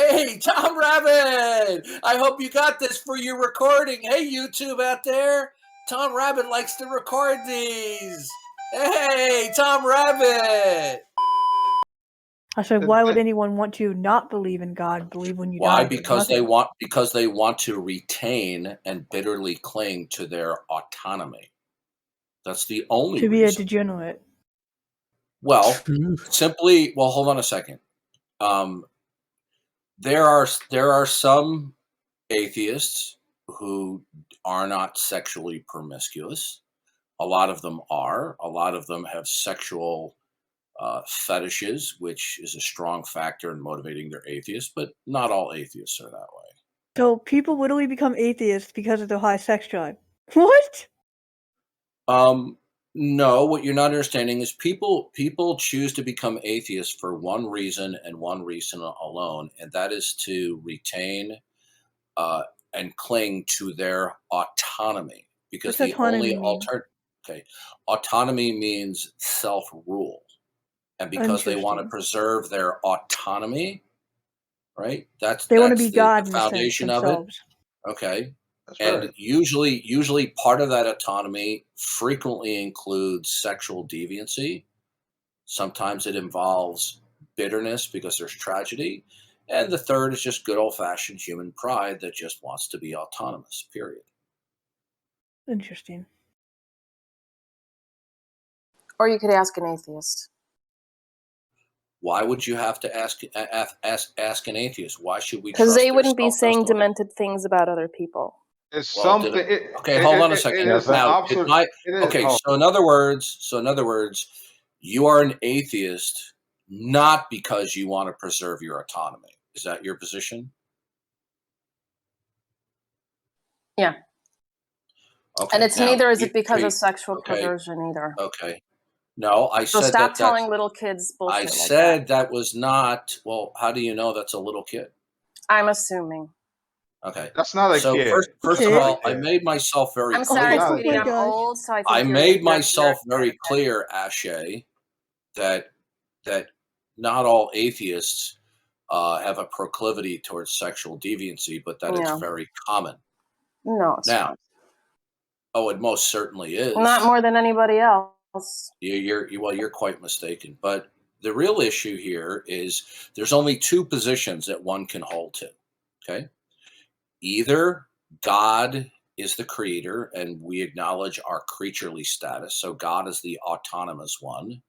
Hey, Tom Rabbit! I hope you got this for your recording. Hey, YouTube out there. Tom Rabbit likes to record these. Hey, Tom Rabbit! Ashae, why would anyone want to not believe in God, believe when you die? Why? Because they want to retain and bitterly cling to their autonomy. That's the only to be reason. a degenerate. Well, simply. Well, hold on a second. There are some atheists who are not sexually promiscuous. A lot of them are. A lot of them have sexual fetishes, which is a strong factor in motivating their atheists, but not all atheists are that way. So people literally become atheists because of their high sex drive. What? No, what you're not understanding is people choose to become atheists for one reason and one reason alone, and that is to retain and cling to their autonomy. Because What's the only autonomy mean? autonomy means self-rule. And because they want to Interesting. preserve their autonomy, right? They want to That's be God the in a sense foundation of it. themselves. Okay. That's And right. usually part of that autonomy frequently includes sexual deviancy. Sometimes it involves bitterness because there's tragedy. And the third is just good old-fashioned human pride that just wants to be autonomous, period. Interesting. Or you could ask an atheist. Why would you have to ask an atheist? Why should we? Because trust they their wouldn't be saying self-testimony? demented things about other people. It's Well, something. okay, hold on a second. It is an Now, observation. so in other words, you are an atheist not because you want to preserve your autonomy. Is that your position? Yeah. Okay. And it's now, neither is you it because treat- of sexual okay, perversion either. Okay. No, I So said stop that. telling little kids bullshit I like said that. that was not. Well, how do you know that's a little kid? I'm assuming. Okay. That's not a So kid. first That's of not all, a I kid. made myself very I'm clear. sorry, Oh sweetie. my I'm gosh. old, so I think I you're made myself you're very okay. clear, Ashae, that not all atheists have a proclivity towards sexual deviancy, but that it's No. very common. No, it's Now, not. oh, it most certainly is. Not more than anybody else. You're quite mistaken. But the real issue here is there's only two positions that one can hold to. Okay, either God is the creator, and we acknowledge our creaturely status, so God is the autonomous one,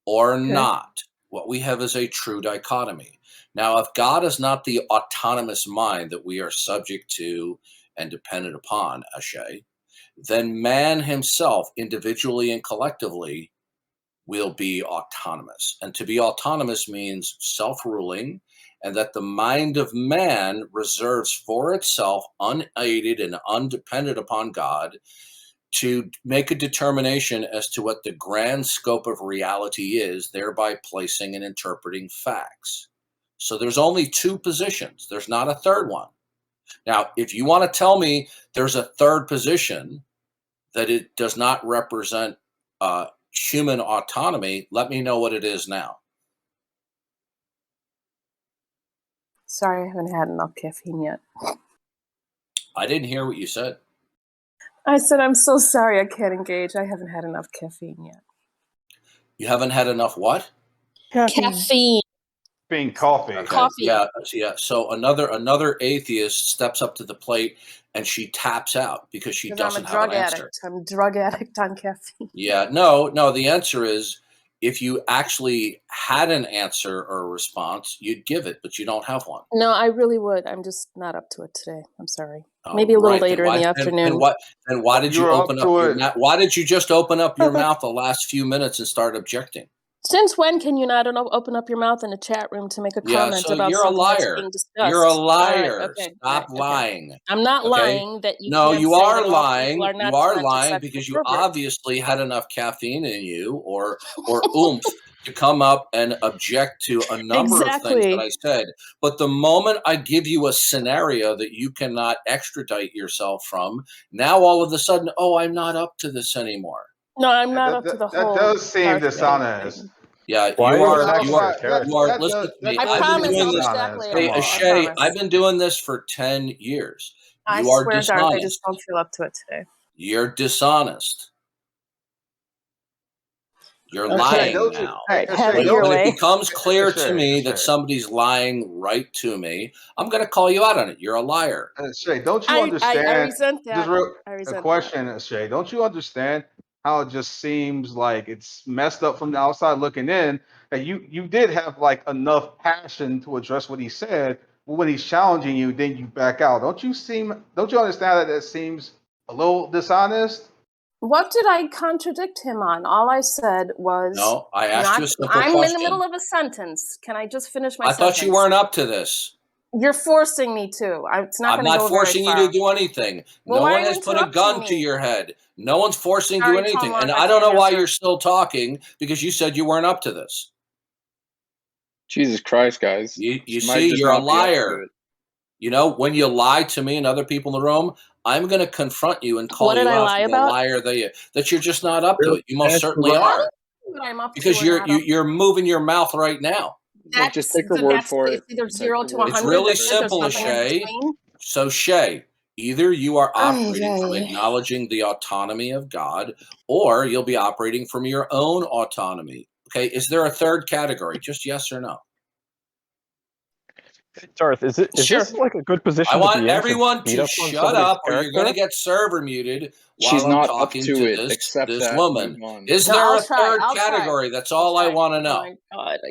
or not. What we have is a true dichotomy. Now, if God is not the autonomous mind that we are subject to and dependent upon, Ashae, then man himself, individually and collectively, will be autonomous. And to be autonomous means self-ruling, and that the mind of man reserves for itself, unaided and undependent upon God, to make a determination as to what the grand scope of reality is, thereby placing and interpreting facts. So there's only two positions. There's not a third one. Now, if you want to tell me there's a third position that it does not represent human autonomy, let me know what it is now. Sorry, I haven't had enough caffeine yet. I didn't hear what you said. I said, I'm so sorry I can't engage. I haven't had enough caffeine yet. You haven't had enough what? Caffeine. Being coffee. Okay. Coffee. Yeah. So another atheist steps up to the plate and she taps out because she doesn't have an answer. I'm a drug addict on caffeine. Yeah. No. The answer is if you actually had an answer or a response, you'd give it, but you don't have one. No, I really would. I'm just not up to it today. I'm sorry. Maybe a little later in the afternoon. And why did you open up your mouth? Why did you just open up your mouth the last few minutes and start objecting? Since when can you not open up your mouth in a chat room to make a comment about you're something a liar. that's being discussed? You're a liar. Right, okay, Stop lying. I'm not lying that you can't you say are that lying. all people are not You are talented lying sexual because you perverts. obviously had enough caffeine in you or oomph to come up and object to a number of things that I said. But the moment I give you a scenario that you cannot extradite yourself from, now all of a sudden, I'm not up to this anymore. No, I'm not up to the whole. That does seem dishonest. Yeah, Why you are you are. attacking You her are. character? You are. Listen to me. I I've been promise doing I'll this. exactly Hey, I Ashae, promise. I've been doing this for 10 years. I You are swear, Darth, I just dishonest. don't feel up to it today. You're dishonest. You're Okay. lying Those now. All right, Ashae, have it those- your When it way. becomes clear to Ashae, me that Ashae. somebody's lying right to me, I'm going to call you out on it. You're a liar. Shay, don't you I understand? resent that. Just real, I a resent question, Shay. Don't you understand how it just seems like it's messed up from the outside looking in? That you did have like enough passion to address what he said, but when he's challenging you, then you back out. Don't you understand that that seems a little dishonest? What did I contradict him on? All I said was, No, I asked you a simple I'm question. in the middle of a sentence. Can I just finish my I sentence? thought you weren't up to this. You're forcing me to. It's not I'm going to not go forcing very you far. to do anything. Well, No why one are you has put a interrupting gun to me? your head. No one's forcing you to do Sorry, anything. Tom And Locke, I I don't know can't why answer. you're still talking because you said you weren't up to this. Jesus Christ, guys. You She might see, just you're a not be up to liar. it. You know, when you lie to me and other people in the room, I'm going to confront you and call What did you I out lie for the about? liar that you're just not up to it. You most certainly How do are, you know what I'm up to because or not up to? you're moving your mouth right now. Look, just take her word That's for it's it. either Take 0 her to word It's for 100. really it. That's it. There's simple, nothing in Ashae. between. So, Shay, either you are operating from Ay. acknowledging the autonomy of God, or you'll be operating from your own autonomy. Okay, is there a third category? Just yes or no. Darth, is Sure. this like a good position I to want be in everyone beat to up on shut somebody's up, or you're going to character? get server muted She's while I'm not up talking to to it. Accept this that. woman. Move on. Is No, there I'll a try. third I'll try. category? That's I'll all I try. want to Oh know. my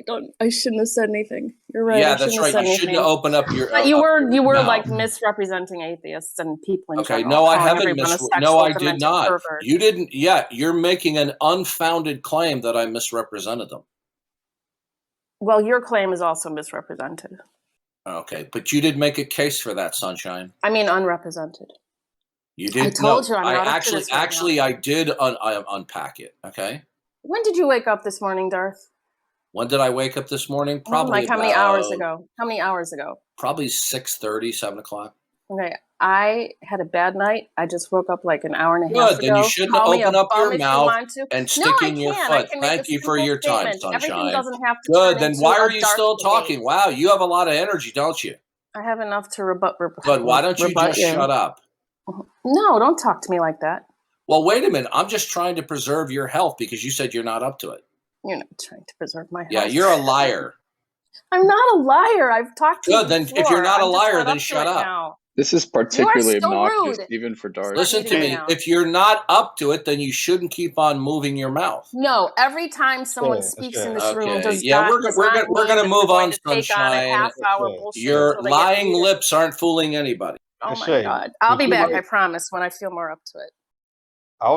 God, I shouldn't have said anything. You're right. Yeah, I shouldn't that's have right. said You shouldn't anything. open up your But you were mouth. like misrepresenting atheists and people in Okay, general. no, I calling haven't. everyone a No, sexual, I did demented not. pervert. You didn't. Yeah, you're making an unfounded claim that I misrepresented them. Well, your claim is also misrepresented. Okay, but you did make a case for that, Sunshine. I mean, unrepresented. You did. I told you I'm I not up to this right now. I did unpack it. Okay. When did you wake up this morning, Darth? When did I wake up this morning? Probably Like how many hours ago? How many hours ago? Probably 6:30, 7 o'clock. Okay, I had a bad night. I just woke up like an hour and a half Good. ago. Then you shouldn't Call me open a up your bum if you mouth want to. and No, sticking I your can. foot. I can make Thank a you for simple your time, statement. Everything Sunshine. doesn't have to Good. turn Then into why a are you dark still debate. talking? Wow, you have a lot of energy, don't you? I have enough to rebut. Good. Why don't you just shut up? No, don't talk to me like that. Well, wait a minute. I'm just trying to preserve your health because you said you're not up to it. You're not trying to preserve my health. Yeah, you're a liar. I'm not a liar. I've talked to you Good. Then before. if you're not a I'm just liar, not then up to shut it up. now. This is You are particularly so obnoxious, rude. even for Darth. Listen to me. Now. If you're not up to it, then you shouldn't keep on moving your mouth. No, every time someone speaks in this room, Okay. does Yeah, not we're gonna mean move that we're on, going to take on a Sunshine. half-hour bullshit Your until they get lying muted. lips aren't fooling anybody. Oh my Ashae, God! I'll would be you back. like- I promise when I feel more up to it. I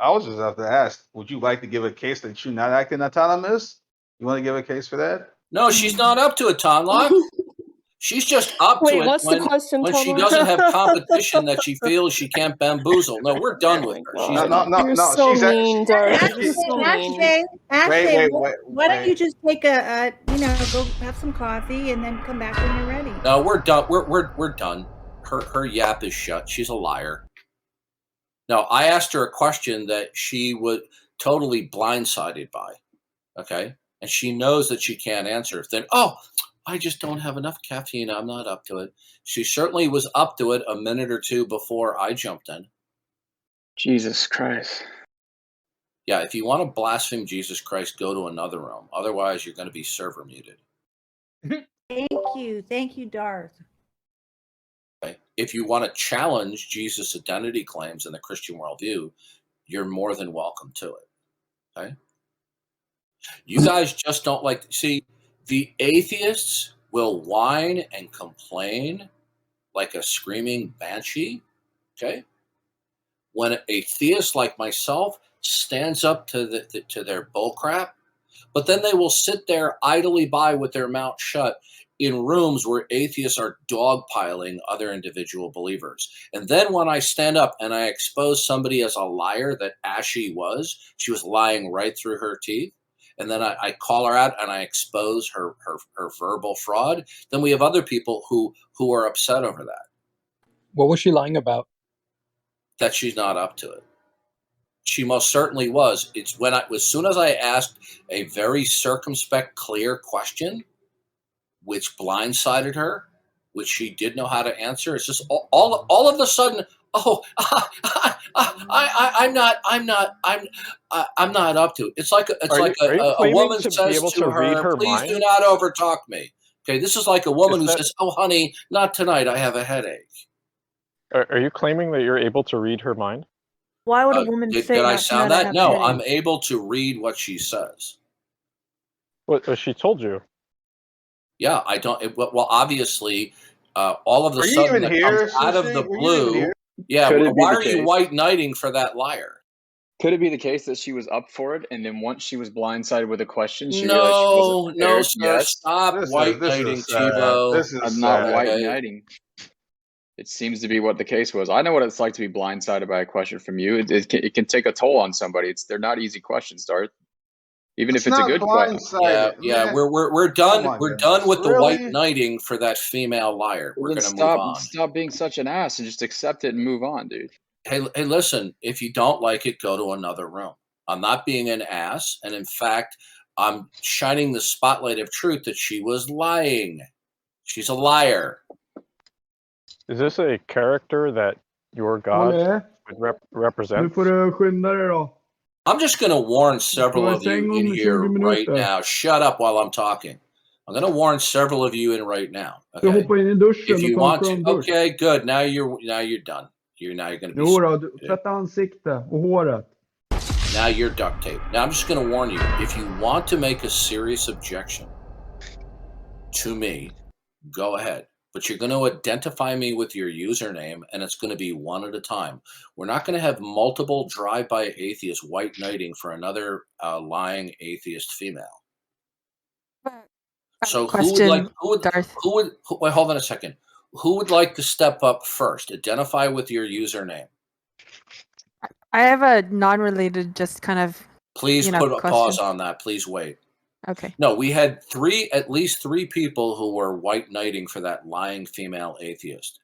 was just about to ask, would you like to give a case that you're not acting autonomous? You want to give a case for that? No, she's not up to it, Tom Locke. She's just up Wait, to it what's the question, when she Tom? doesn't have competition that she feels she can't bamboozle. No, we're done with her. She's done. No. You're so She's mean, Darth. You're so mean. Ashae, Wait, why don't wait. you just take go have some coffee and then come back when you're ready? No, we're done. We're done. Her yap is shut. She's a liar. No, I asked her a question that she was totally blindsided by. Okay, and she knows that she can't answer. Then, I just don't have enough caffeine. I'm not up to it. She certainly was up to it a minute or two before I jumped in. Jesus Christ. Yeah, if you want to blaspheme Jesus Christ, go to another room. Otherwise, you're going to be server muted. Thank you, Darth. Okay? If you want to challenge Jesus' identity claims in the Christian worldview, you're more than welcome to it. Okay? You guys just don't see, the atheists will whine and complain like a screaming banshee. Okay? When a theist like myself stands up to their bullcrap, but then they will sit there idly by with their mouth shut in rooms where atheists are dogpiling other individual believers. And then when I stand up and I expose somebody as a liar that Ashae was, she was lying right through her teeth, and then I call her out and I expose her verbal fraud, then we have other people who are upset over that. What was she lying about? That she's not up to it. She most certainly was. It's when as soon as I asked a very circumspect, clear question, which blindsided her, which she did know how to answer. It's just all of a sudden, oh, I'm not up to it. It's like a woman says to her, "Please do not overtalk me." Okay, this is like a woman who says, "Oh, honey, not tonight. I have a headache." Are you claiming that you're able to read her mind? Why would a woman say did I not sound tonight, I that? have No, a headache? I'm able to read what she says. What she told you? Yeah, I don't. Well, obviously, all of a Are you sudden even that here, comes out of Sushi? the Were you even blue. here? Yeah, Could it be why the are you case? white knighting for that liar? Could it be the case that she was up for it, and then once she was blindsided with a question, she realized she wasn't No, prepared? sir. Yes, Stop white This knighting, is sad. Chivo. This is I'm not sad. white Okay. knighting. It seems to be what the case was. I know what it's like to be blindsided by a question from you. It can take a toll on somebody. They're not easy questions, Darth. Even if it's a not good question. Yeah, blindsided. yeah. Man, We're come done. on, We're guys. done with the white Really? knighting for that female liar. Well, We're then gonna move on. stop being such an ass and just accept it and move on, dude. Hey, listen. If you don't like it, go to another room. I'm not being an ass, and in fact, I'm shining the spotlight of truth that she was lying. She's a liar. Is this a character that your God would represent? Nu får du skynda dig då. I'm just going to warn several of you in here 20 right minuter. now. Shut up while I'm talking. I'm going to warn several of you in right now. Du Okay? hoppar in I duschen If och you tar en want to, skön dusch. okay, good. Now you're done. Now you're going to be. Jo då, tvätta ansikte och håret. Now you're duct tape. Now I'm just going to warn you. If you want to make a serious objection to me, go ahead. But you're going to identify me with your username, and it's going to be one at a time. We're not going to have multiple drive-by atheists white knighting for another lying atheist female. So Question, Darth. wait, hold on a second. Who would like to step up first? Identify with your username. I have a non-related, just kind of. Please put a question. pause on that. Please wait. Okay. No, we had at least three people who were white knighting for that lying female atheist.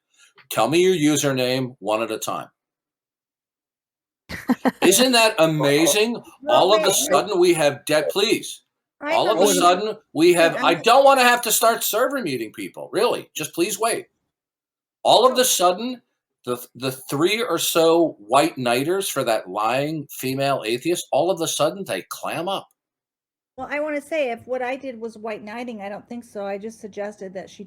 Tell me your username one at a time. Isn't that amazing? All of a sudden we have please. All of a sudden we have, I don't want to have to start server muting people. Really, just please wait. All of a sudden, the three or so white knighters for that lying female atheist, all of a sudden they clam up. Well, I want to say, if what I did was white knighting, I don't think so. I just suggested that she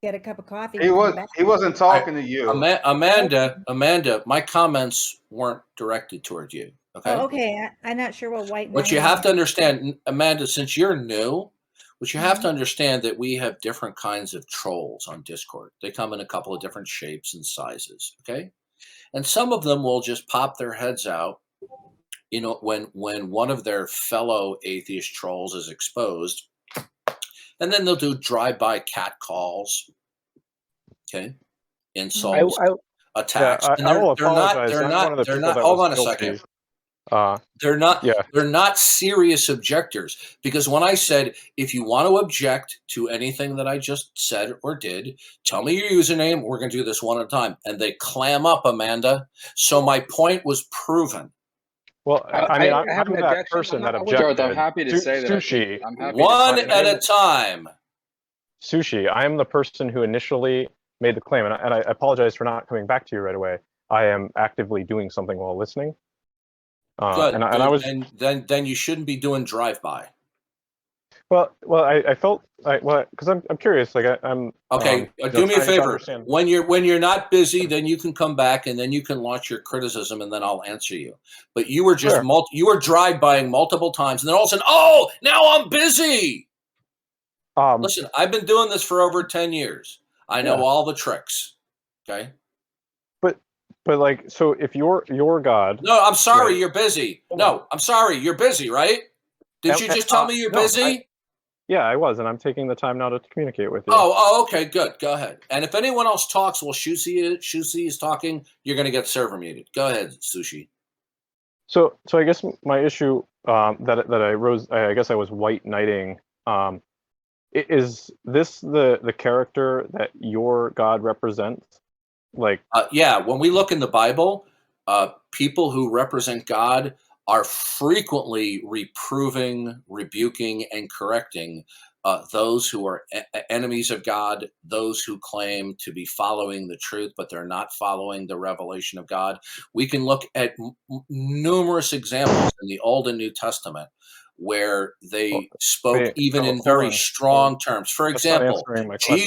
get a cup of coffee. He wasn't talking to you. Amanda, my comments weren't directed toward you. Okay. Oh, okay. I'm not sure what white. What you have to understand, Amanda, since you're new, what you have to understand that we have different kinds of trolls on Discord. They come in a couple of different shapes and sizes. Okay, and some of them will just pop their heads out. You know, when one of their fellow atheist trolls is exposed, and then they'll do drive-by cat calls, okay, insults, attacks. Yeah, and I will apologize. They're not. Hold on a second. They're not serious objectors, because when I said, if you want to object to anything that I just said or did, tell me your username. We're going to do this one at a time, and they clam up, Amanda. So my point was proven. Well, I mean, I'm that person that objected. I'm happy to say that. Sushi. One at a time. Sushi, I am the person who initially made the claim, and I apologize for not coming back to you right away. I am actively doing something while listening. Good. And I was. And then you shouldn't be doing drive-by. Well, I felt because I'm curious. Like I'm. Okay, do me a favor. When you're not busy, then you can come back and then you can launch your criticism, and then I'll answer you. But you were just you were drive-bying multiple times, and then all of a sudden, oh, now I'm busy. Listen, I've been doing this for over 10 years. I know all the tricks. Okay. But like, so if you're God. No, I'm sorry, you're busy. No, I'm sorry, you're busy, right? Did you just tell me you're busy? Yeah, I was, and I'm taking the time now to communicate with you. Oh, okay, good. Go ahead. And if anyone else talks while Shusi is talking, you're going to get server muted. Go ahead, Sushi. So I guess my issue I guess I was white knighting. Is this the character that your God represents? Like, yeah, when we look in the Bible, people who represent God are frequently reproving, rebuking, and correcting those who are enemies of God, those who claim to be following the truth, but they're not following the revelation of God. We can look at numerous examples in the Old and New Testament where they spoke Wait, even in hold very on. strong terms. For That's not example, answering my question.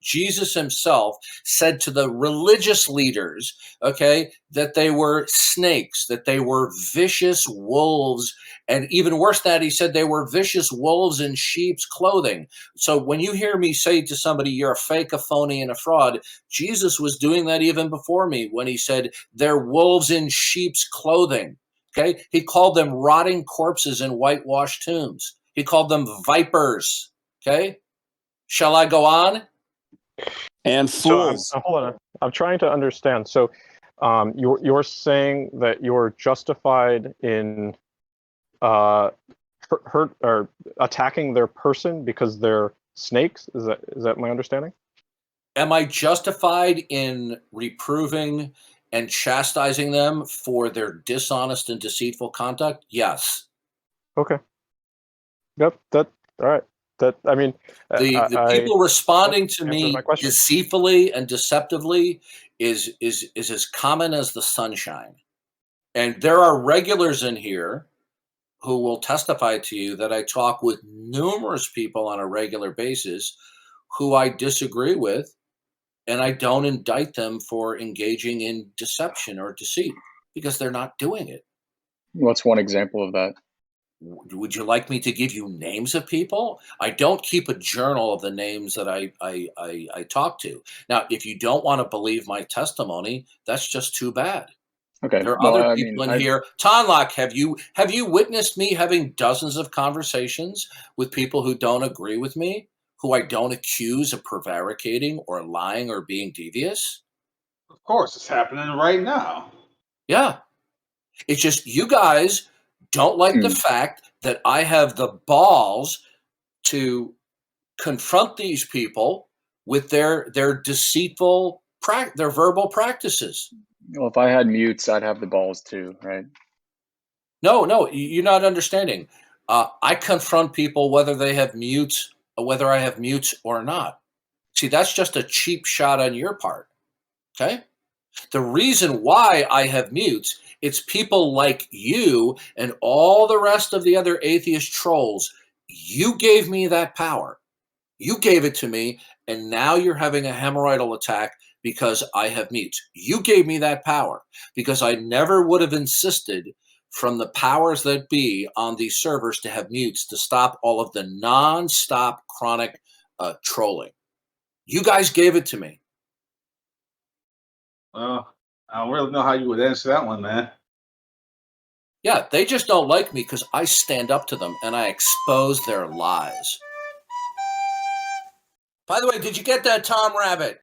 Jesus himself said to the religious leaders, okay, that they were snakes, that they were vicious wolves, and even worse than that, he said they were vicious wolves in sheep's clothing. So when you hear me say to somebody, you're a fake, a phony, and a fraud, Jesus was doing that even before me when he said they're wolves in sheep's clothing. Okay, he called them rotting corpses in whitewashed tombs. He called them vipers. Okay, shall I go on? And fools. So hold on. I'm trying to understand. So you're saying that you're justified in hurt or attacking their person because they're snakes? Is that my understanding? Am I justified in reproving and chastising them for their dishonest and deceitful conduct? Yes. Okay. Yep. All right. I mean, The people responding to answers me my question. deceitfully and deceptively is as common as the sunshine. And there are regulars in here who will testify to you that I talk with numerous people on a regular basis who I disagree with, and I don't indict them for engaging in deception or deceit because they're not doing it. What's one example of that? Would you like me to give you names of people? I don't keep a journal of the names that I talk to. Now, if you don't want to believe my testimony, that's just too bad. Okay. There are Well, other I people mean, in here. Tonlock, have you witnessed me having dozens of conversations with people who don't agree with me, who I don't accuse of prevaricating or lying or being devious? Of course, it's happening right now. Yeah. It's just you guys don't like the Hmm. fact that I have the balls to confront these people with their deceitful their verbal practices. Well, if I had mutes, I'd have the balls too, right? No, you're not understanding. I confront people whether they have mutes, whether I have mutes or not. See, that's just a cheap shot on your part. Okay. The reason why I have mutes, it's people like you and all the rest of the other atheist trolls. You gave me that power. You gave it to me, and now you're having a hemorrhoidal attack because I have mutes. You gave me that power because I never would have insisted from the powers that be on these servers to have mutes to stop all of the non-stop chronic trolling. You guys gave it to me. Well, I don't really know how you would answer that one, man. Yeah, they just don't like me because I stand up to them and I expose their lies. By the way, did you get that, Tom Rabbit?